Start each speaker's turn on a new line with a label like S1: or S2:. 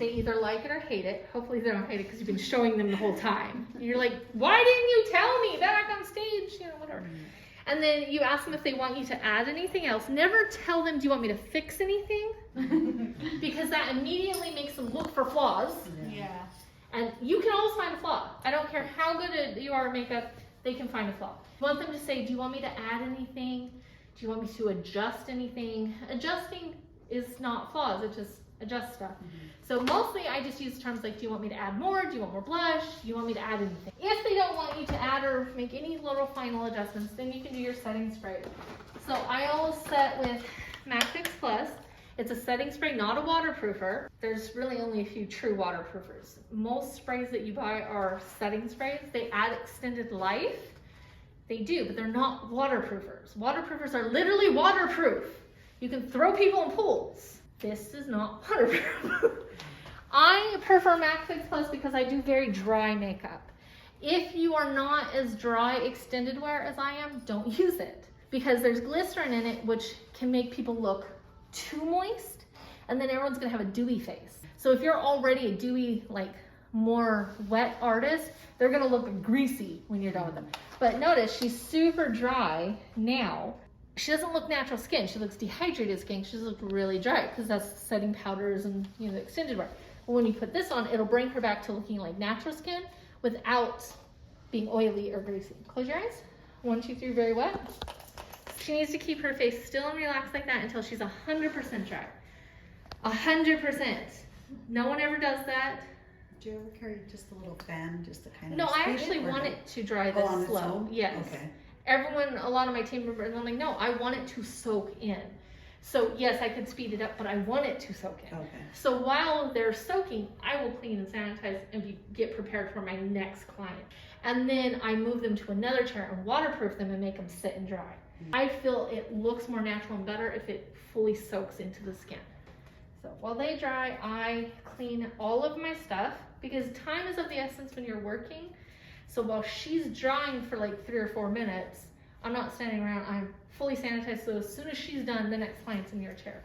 S1: they either like it or hate it. Hopefully they don't hate it because you've been showing them the whole time. You're like, why didn't you tell me back on stage? You know, whatever. And then you ask them if they want you to add anything else. Never tell them, do you want me to fix anything? Because that immediately makes them look for flaws.
S2: Yeah.
S1: And you can always find a flaw. I don't care how good you are at makeup, they can find a flaw. You want them to say, do you want me to add anything? Do you want me to adjust anything? Adjusting is not flaws, it just adjusts stuff. So mostly I just use terms like, do you want me to add more? Do you want more blush? Do you want me to add anything? If they don't want you to add or make any little final adjustments, then you can do your setting spray. So I always set with MAC Fix Plus. It's a setting spray, not a waterproofer. There's really only a few true waterproofers. Most sprays that you buy are setting sprays. They add extended life. They do, but they're not waterproofers. Waterproofers are literally waterproof. You can throw people in pools. This is not waterproof. I prefer MAC Fix Plus because I do very dry makeup. If you are not as dry extended wear as I am, don't use it because there's glycerin in it, which can make people look too moist, and then everyone's gonna have a dewy face. So if you're already a dewy, like more wet artist, they're gonna look greasy when you're done with them. But notice she's super dry now. She doesn't look natural skin. She looks dehydrated skin. She looks really dry because that's setting powders and the extended wear. But when you put this on, it'll bring her back to looking like natural skin without being oily or greasy. Close your eyes. 1, 2, 3, very wet. She needs to keep her face still and relaxed like that until she's 100% dry. 100%. No one ever does that.
S3: Do you ever carry just a little fan just to kind of
S1: No, I
S3: speed
S1: actually
S3: it, or
S1: want
S3: no?
S1: it to dry
S3: Oh,
S1: this
S3: on its
S1: slow.
S3: own?
S1: Yes.
S3: Okay.
S1: Everyone, a lot of my team members, I'm like, no, I want it to soak in. So yes, I could speed it up, but I want it to soak in.
S3: Okay.
S1: So while they're soaking, I will clean and sanitize and get prepared for my next client. And then I move them to another chair and waterproof them and make them sit and dry. I feel it looks more natural and better if it fully soaks into the skin. So while they dry, I clean all of my stuff because time is of the essence when you're working. So while she's drying for like 3 or 4 minutes, I'm not standing around, I'm fully sanitized. So as soon as she's done, the next client's in your chair.